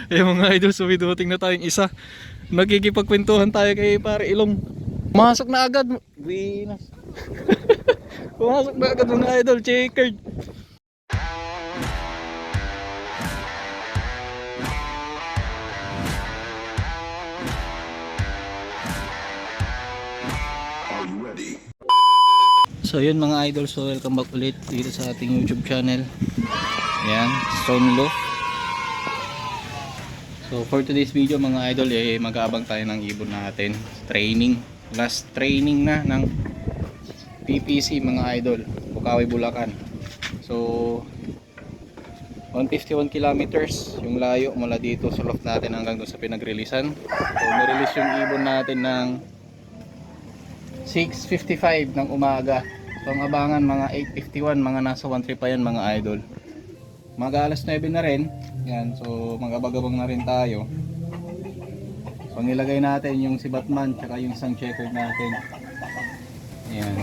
Yung mga idol, sumiduting na tayong isa. Nagkikipagkwentuhan tayo kay Pare Ilong. Pumasok na agad. Winas. Pumasok na agad mga idol, checkered. So yun mga idol, so welcome back ulit dito sa ating YouTube channel. Ayan, Stone Loaf. So for today's video mga idol, mag-aabang tayo ng ibon natin. Training, last training na ng PPC mga idol, Bukawi, Bulacan. So 151 kilometers yung layo mula dito sa loft natin hanggang doon sa pinag-releasean. So na-release yung ibon natin ng 6:55 ng umaga. So ang abangan mga 8:51, mga nasa 1-3 pa yan mga idol. Mga alas 9 na rin. Yan, so mag-abagabang na rin tayo. So nilagay natin yung si Batman tsaka yung isang checker natin. Yan.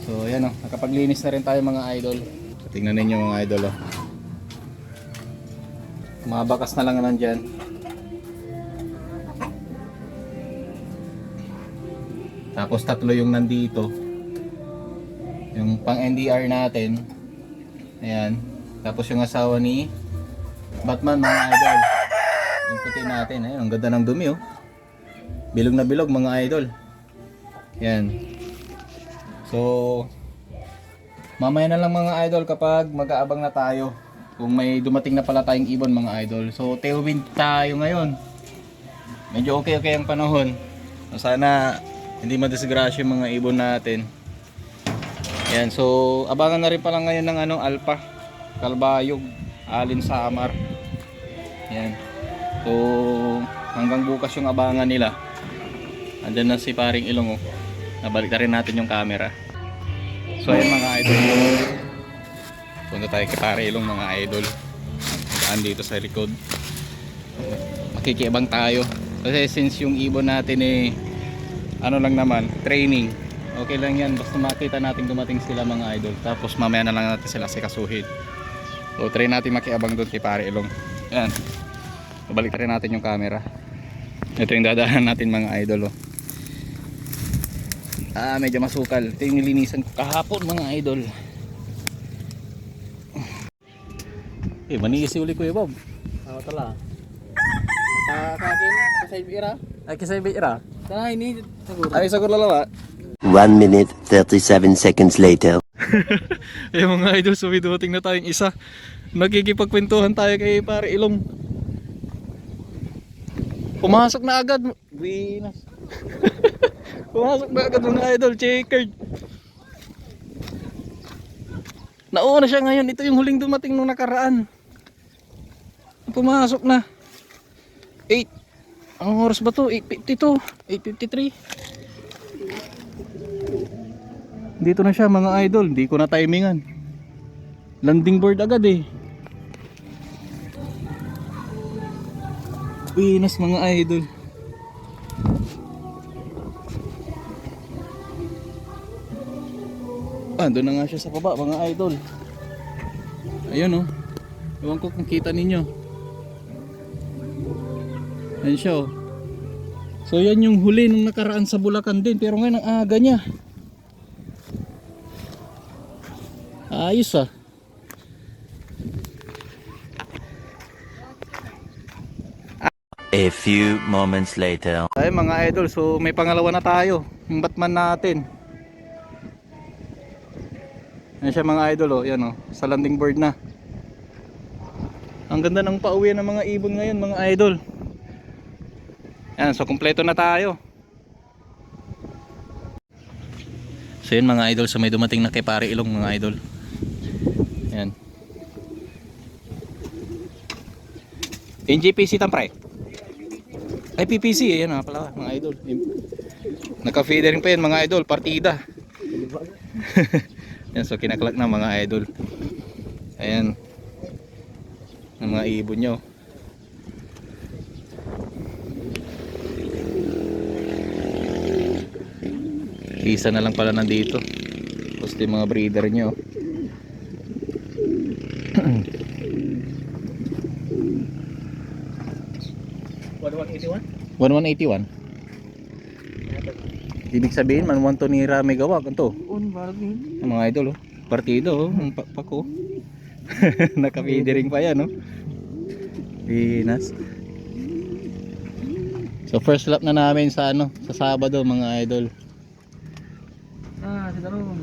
So yan o, nakapaglinis na rin tayo mga idol. So, tingnan ninyo mga idol o. Mga bakas na lang nandyan. Tapos tatlo yung nandito. Yung pang NDR natin. Ayan. Tapos yung asawa ni Batman mga idol. Yung puti natin. Ayan, ang ganda ng dumi oh. Bilog na bilog mga idol. Ayan. So mamaya na lang mga idol kapag mag-aabang na tayo. Kung may dumating na pala tayong ibon mga idol. So tailwind tayo ngayon. Medyo okay ang panahon. So, sana hindi madisgrasya yung mga ibon natin. Yan, so abangan na rin pala ngayon ng Alpha, Kalbayog, Alin Samar. Yan. So hanggang bukas yung abangan nila. Andiyan na si Paring Ilong oh. Nabalik na rin natin yung camera. So ayan mga idol. Punta tayo kay Paring Ilong mga idol. Daan dito sa likod. Makikiabang tayo. Kasi since yung ibon natin lang naman, training. Okay lang yan, basta makita natin dumating sila mga idol. Tapos mamaya na lang natin sila sikasuhin. So try natin makiabang doon kay Pare Ilong. Ayan, balik rin natin yung camera. Ito yung dadaanan natin mga idol oh. Medyo masukal. Ito yung nilinisan ko kahapon mga idol. Manisi uli ko Bob. Tala. Kakin, kasay bira. Ay kisay bira. Tala ini siguro. Ay siguro lalawa. 1 minute 37 seconds later. Yung mga idol, sumiduting na tayong isa. Nagkikipagkwentuhan tayo kay Pare Ilong. Pumasok na agad. Winas. Pumasok na agad mga idol, checkered. Nauna siya ngayon. Ito yung huling dumating nung nakaraan. Pumasok na. 8. Anong oras ba to? 8:52, 8:53. Dito na siya mga idol. Hindi ko na timingan. Landing board agad Winas mga idol. Doon na nga siya sa baba mga idol. Ayun oh. Ewan ko kung kita ninyo. Ayan siya oh. So yan yung huli nung nakaraan sa Bulacan din. Pero ngayon ang aga niya. Ayos ah. A few moments later. Ay mga idol, so may pangalawa na tayo. Yung Batman natin. Yan siya mga idol oh, yan oh, sa landing board na. Ang ganda ng pauwi ng mga ibon ngayon mga idol. Yan, so kumpleto na tayo. So yun mga idol, so may dumating na kay Pare Ilong mga idol. Yan. NGPC tampray. Ay PPC, ayan nga pala mga idol. Naka-feedering pa yan mga idol, partida. Yan, so kinaklak na mga idol. Ayan. Ang mga ibon nyo. Isa na lang pala nandito. Tapos yung mga breeder nyo. 1181? 1181. Ibig sabihin, man 1 to ni Rame gawa. Ganito. Parang yun. Ang mga idol, oh. Partido, oh. Ang pakpak, oh. Naka-feedering pa yan, oh. Pinas. So first lap na namin sa ano, sa Sabado mga idol. Si Darong.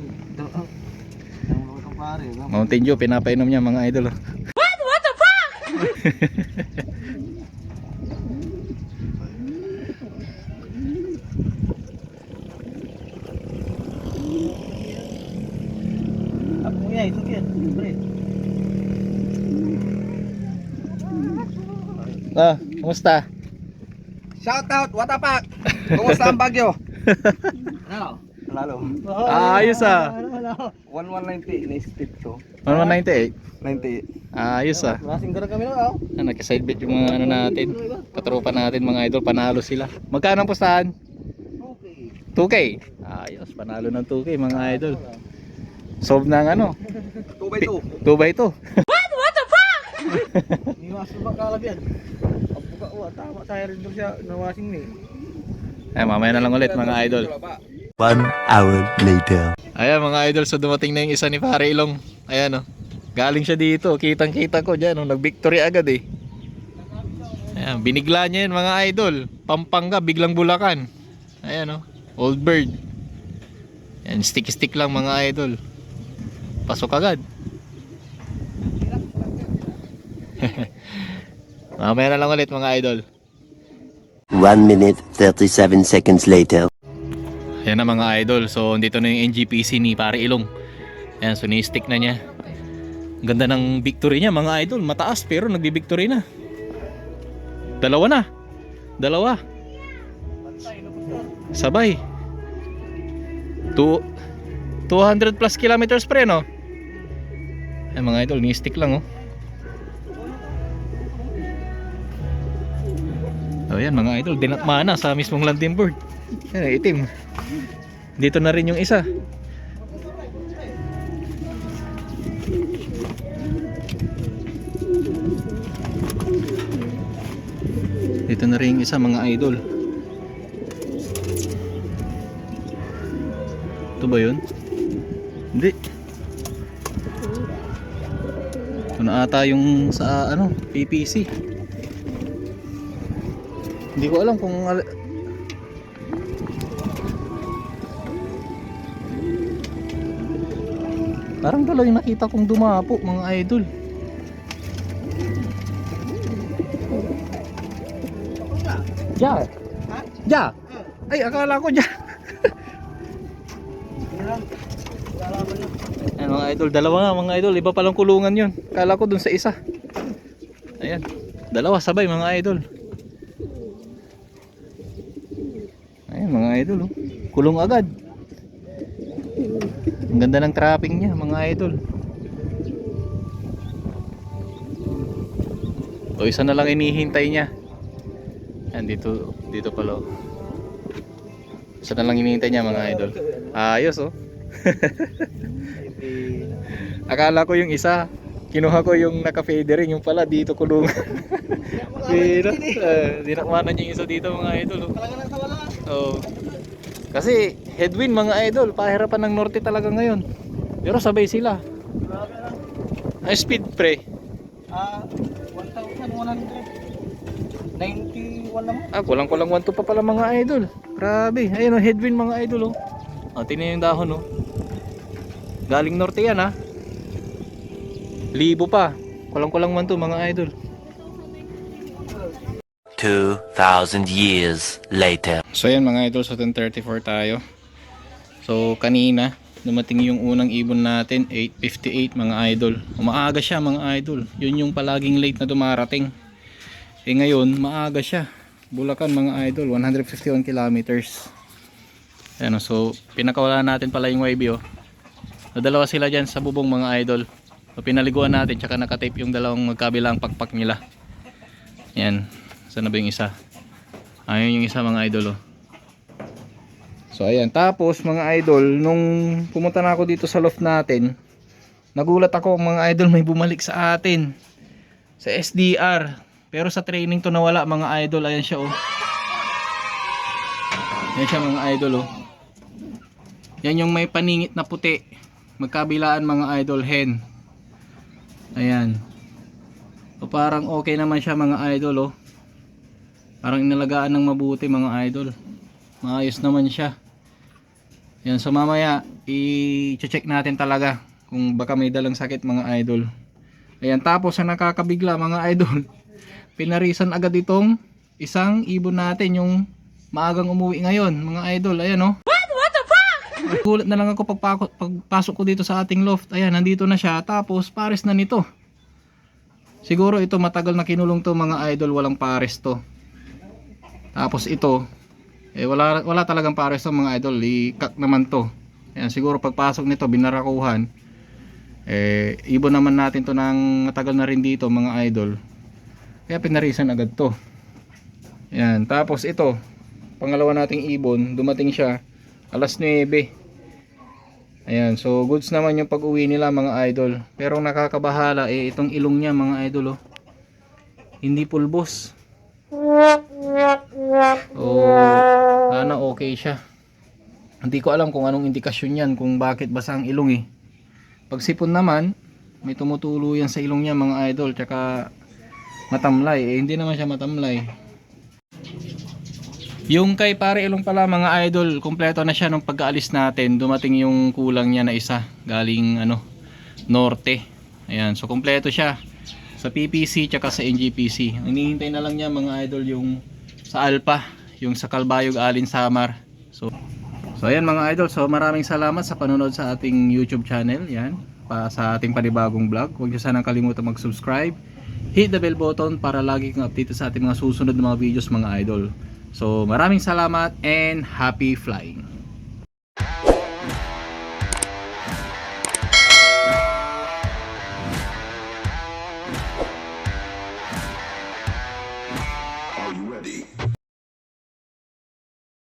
Ang pare. Mountain Dew pinapainom niya mga idol. Oh. What the fuck? Ako nga, ito yan. Pre. Ah, kumusta? Shout out, Watapak! Kumusta ang Bagyo? Ano? Lalo. Ayos ah. 1190, na-split ko. 1198. 98. Ayos ah. Lasing ka na kami na, oh. Naka-side bet yung mga ano natin. Katropa natin mga idol, panalo sila. Magkano ang pustahan? Okay. 2K. Ayos, panalo ng 2K mga idol. Solve ng ano? 2x2. 2x2. What the fuck? Hindi mas makalab yan. Ang buka, tama tayo rin doon siya nawasing ni. Ay, mamaya na lang ulit mga idol. 1 hour later. Ayan mga idol, so dumating na yung isa ni Pare Ilong. Ayan oh. Galing siya dito, kitang kita ko dyan oh. Nag-victory agad eh. Ayan, binigla niya yun mga idol. Pampanga, biglang Bulacan. Ayan oh, Old Bird. Ayan, stick lang mga idol. Pasok agad. Mamaya na lang ulit mga idol. 1 minute 37 seconds later. Ayan na mga idol. So dito na yung NGPC ni Pare Ilong. Ayan, so ni-stick na niya. Ganda ng victory niya mga idol. Mataas pero nagbi-victory na. Dalawa. Sabay. 200 plus kilometers pre no. Ayan mga idol, ni-stick lang oh. So yan mga idol, dinatma na sa mismong landing board. Ayan, itim. Dito na rin yung isa. Dito na rin yung isa mga idol. Ito ba yun? Hindi. Ito na ata yung sa ano, PPC. Hindi ko alam kung parang dalawa yung nakita kong dumapo mga idol. Ja. Ja. Ay, akala ko ja. Ayan mga idol, dalawa nga mga idol. Iba palang kulungan yun. Akala ko dun sa isa. Ayan, dalawa sabay mga idol. Ayan mga idol oh. Kulong agad. Ang ganda ng trapping niya mga idol. O isa na lang inihintay niya. Ayan dito pala oh. Isa na lang inihintay niya mga idol. Ayos oh. Akala ko yung isa, kinuha ko yung naka-fadering, yung pala dito kulungan. Pero dinakmanan niya yung isa dito mga idol oh. Oh. Kasi headwind mga idol, pahirapan ng norte talaga ngayon. Pero sabay sila. Ay speed pre. 1,191 naman. Kulang 1 pa pala mga idol. Grabe. Ayun oh, headwind mga idol oh. Tingnan yung dahon oh. Galing norte yan ha. Libo pa. Kulang 1 mga idol. 2,000 years later. So yan mga idol, sa 10:34 tayo. So kanina dumating yung unang ibon natin, 8:58 mga idol. Umaaga siya mga idol. Yun yung palaging late na dumarating. Ngayon maaga siya. Bulacan mga idol, 151 kilometers. Ayan, so pinakawala natin pala yung YB oh. Dalawa sila dyan sa bubong mga idol. So pinaliguan natin, tsaka nakatape yung dalawang magkabilang pakpak nila. Yan. Saan na ba yung isa? Ayun yung isa mga idol oh. So ayan, tapos mga idol, nung pumunta na ako dito sa loft natin, nagulat ako mga idol, may bumalik sa atin sa SDR. Pero sa training to nawala mga idol. Ayan siya oh. Ayan siya mga idol oh. Yan yung may paningit na puti. Magkabilaan mga idol, hen. Ayan. So parang okay naman siya mga idol oh. Parang inalagaan ng mabuti mga idol. Maayos naman siya. Yan, so mamaya i-check natin talaga kung baka may dalang sakit mga idol. Ayan, tapos sa nakakabigla mga idol, pinarisan agad itong isang ibon natin yung maagang umuwi ngayon mga idol. Ayan oh. What the fuck? Gulat na lang ako pagpasok ko dito sa ating loft. Ayan, nandito na siya. Tapos pares na nito. Siguro ito matagal na kinulong to mga idol, walang pares to. Tapos ito, wala talagang pares to mga idol, ikak naman to. Ayan, siguro pagpasok nito binarakuhan. Ibon naman natin to ng matagal na rin dito mga idol. Kaya pinarisan agad to. Ayan, tapos ito, pangalawa nating ibon, dumating siya alas 9. Ayan, so goods naman yung pag-uwi nila mga idol. Pero nakakabahala itong ilong niya mga idol oh. Hindi pulbos. So, sana okay siya. Hindi ko alam kung anong indikasyon yan, kung bakit basa ang ilong eh. Pag sipon naman, may tumutulo yan sa ilong niya mga idol, tsaka matamlay. Hindi naman siya matamlay. Yung kay pare ilong pala mga idol, kompleto na siya nung pag-aalis natin. Dumating yung kulang niya na isa, galing norte. Ayan, so kompleto siya sa PPC tsaka sa NGPC. Ang hinihintay na lang niya mga idol yung sa Alpha, yung sa Calbayog Alin Samar. So ayan mga idol, so maraming salamat sa panonood sa ating YouTube channel. Yan, sa ating panibagong vlog. Huwag niyo sanang kalimutan mag-subscribe. Hit the bell button para lagi kang update sa ating mga susunod na mga videos mga idol. So maraming salamat and happy flying.